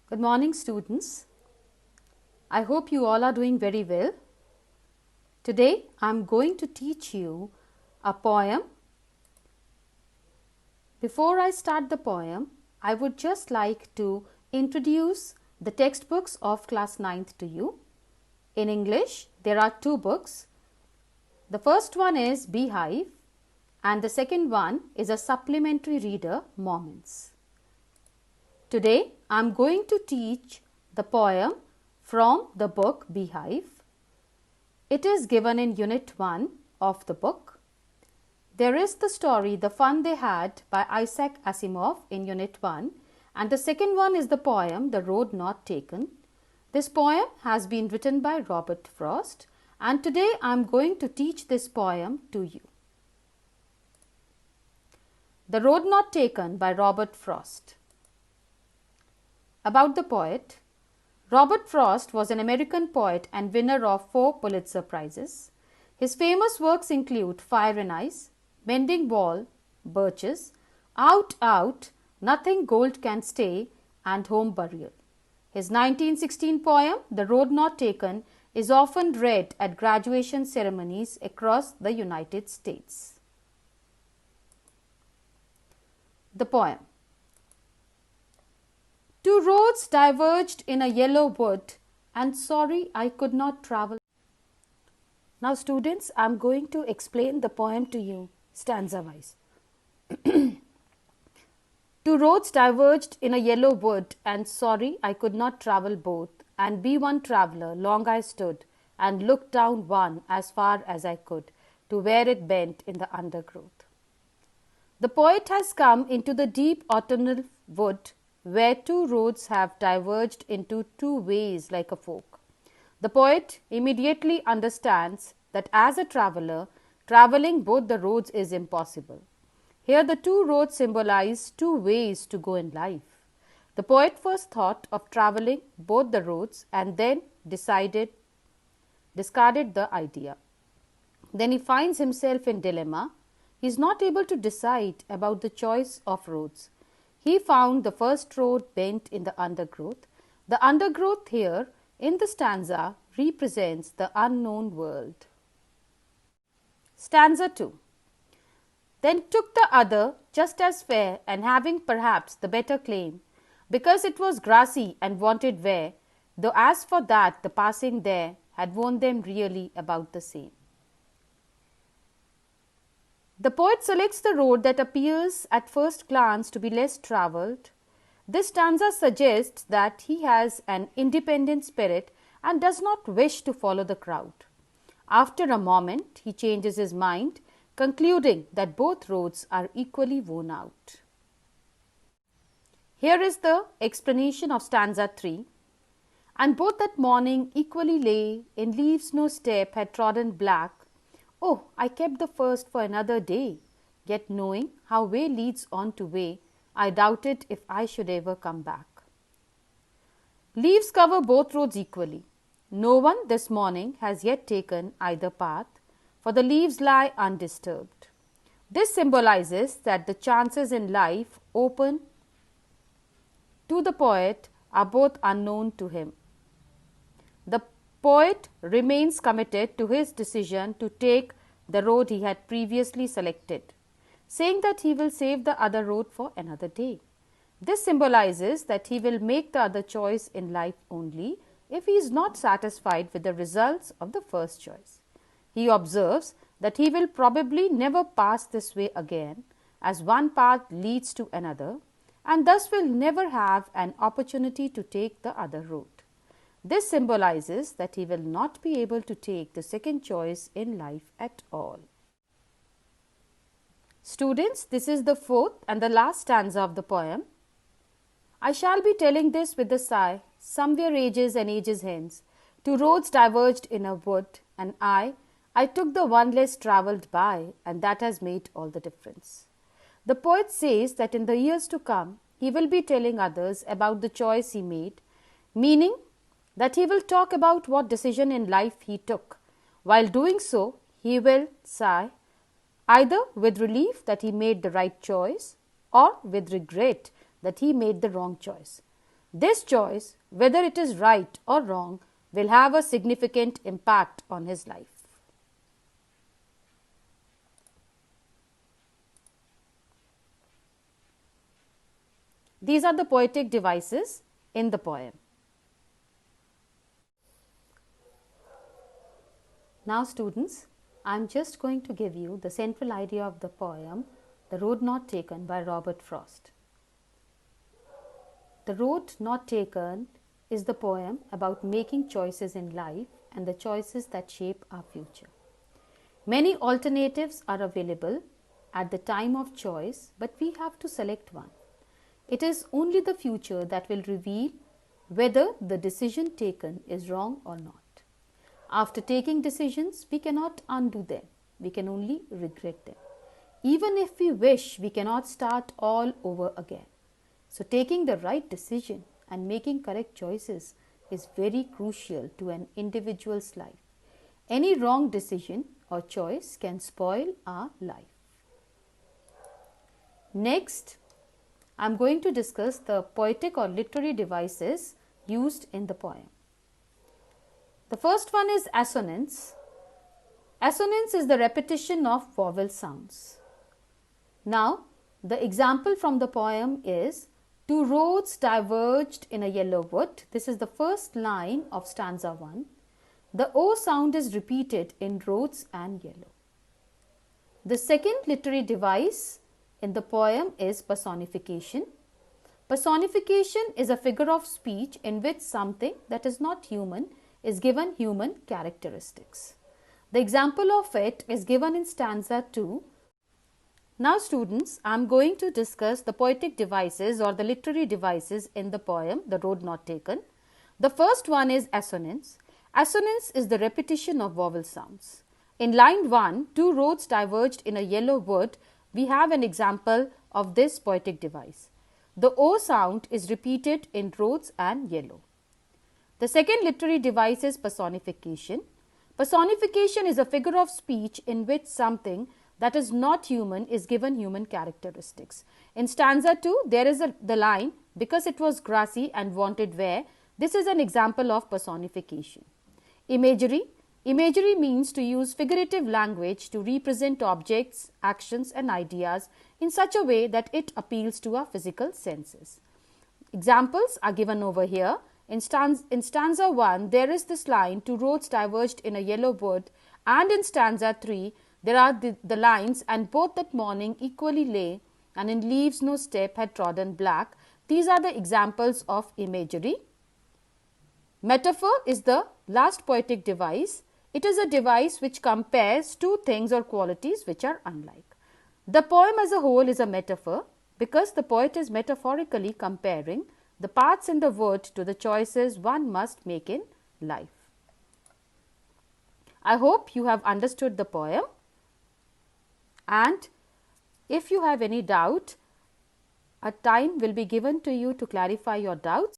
Good morning, students. I hope you all are doing very well. Today I am going to teach you a poem. Before I start the poem, I would just like to introduce the textbooks of class 9th to you. In English, there are two books. The first one is Beehive and the second one is a supplementary reader, Moments. Today I am going to teach the poem from the book Beehive. It is given in Unit 1 of the book. There is the story The Fun They Had by Isaac Asimov in Unit 1, and the second one is the poem The Road Not Taken. This poem has been written by Robert Frost, and today I am going to teach this poem to you. The Road Not Taken by Robert Frost. About the poet. Robert Frost was an American poet and winner of 4 Pulitzer Prizes. His famous works include Fire and Ice, Mending Wall, Birches, Out, Out, Nothing Gold Can Stay, and Home Burial. His 1916 poem, The Road Not Taken, is often read at graduation ceremonies across the United States. The poem. Two roads diverged in a yellow wood, and sorry I could not travel. Now students, I am going to explain the poem to you stanza wise. Two roads diverged in a yellow wood, and sorry I could not travel both, and be one traveller long I stood, and looked down one as far as I could, to where it bent in the undergrowth. The poet has come into the deep autumnal wood, where two roads have diverged into two ways like a fork. The poet immediately understands that as a traveller, travelling both the roads is impossible. Here the two roads symbolize two ways to go in life. The poet first thought of travelling both the roads and then discarded the idea. Then he finds himself in dilemma. He is not able to decide about the choice of roads. He found the first road bent in the undergrowth. The undergrowth here in the stanza represents the unknown world. Stanza 2. Then took the other just as fair, and having perhaps the better claim, because it was grassy and wanted wear, though as for that the passing there had worn them really about the same. The poet selects the road that appears at first glance to be less travelled. This stanza suggests that he has an independent spirit and does not wish to follow the crowd. After a moment, he changes his mind, concluding that both roads are equally worn out. Here is the explanation of stanza 3. And both that morning equally lay, in leaves no step had trodden black. Oh, I kept the first for another day, yet knowing how way leads on to way, I doubted if I should ever come back. Leaves cover both roads equally. No one this morning has yet taken either path, for the leaves lie undisturbed. This symbolizes that the chances in life open to the poet are both unknown to him. The poet remains committed to his decision to take the road he had previously selected, saying that he will save the other road for another day. This symbolizes that he will make the other choice in life only if he is not satisfied with the results of the first choice. He observes that he will probably never pass this way again, as one path leads to another, and thus will never have an opportunity to take the other road. This symbolizes that he will not be able to take the second choice in life at all. Students, this is the fourth and the last stanza of the poem. I shall be telling this with a sigh, somewhere ages and ages hence, two roads diverged in a wood, and I took the one less travelled by, and that has made all the difference. The poet says that in the years to come, he will be telling others about the choice he made, meaning that he will talk about what decision in life he took. While doing so, he will sigh, either with relief that he made the right choice or with regret that he made the wrong choice. This choice, whether it is right or wrong, will have a significant impact on his life. These are the poetic devices in the poem. Now students, I am just going to give you the central idea of the poem, The Road Not Taken by Robert Frost. The Road Not Taken is the poem about making choices in life and the choices that shape our future. Many alternatives are available at the time of choice, but we have to select one. It is only the future that will reveal whether the decision taken is wrong or not. After taking decisions, we cannot undo them. We can only regret them. Even if we wish, we cannot start all over again. So taking the right decision and making correct choices is very crucial to an individual's life. Any wrong decision or choice can spoil our life. Next, I am going to discuss the poetic or literary devices used in the poem. The first one is assonance. Assonance is the repetition of vowel sounds. Now, the example from the poem is, two roads diverged in a yellow wood. This is the first line of stanza 1. The O sound is repeated in roads and yellow. The second literary device in the poem is personification. Personification is a figure of speech in which something that is not human is given human characteristics. The example of it is given in stanza 2. Now students, I am going to discuss the poetic devices or the literary devices in the poem, The Road Not Taken. The first one is assonance. Assonance is the repetition of vowel sounds. In line 1, two roads diverged in a yellow wood. We have an example of this poetic device. The O sound is repeated in roads and yellow. The second literary device is personification. Personification is a figure of speech in which something that is not human is given human characteristics. In stanza 2, there is the line, because it was grassy and wanted wear. This is an example of personification. Imagery. Imagery means to use figurative language to represent objects, actions and ideas in such a way that it appeals to our physical senses. Examples are given over here. In stanza 1, there is this line, two roads diverged in a yellow wood, and in stanza 3, there are the lines, and both that morning equally lay, and in leaves no step had trodden black. These are the examples of imagery. Metaphor is the last poetic device. It is a device which compares two things or qualities which are unlike. The poem as a whole is a metaphor because the poet is metaphorically comparing the paths in the wood to the choices one must make in life. I hope you have understood the poem, and if you have any doubt, a time will be given to you to clarify your doubts.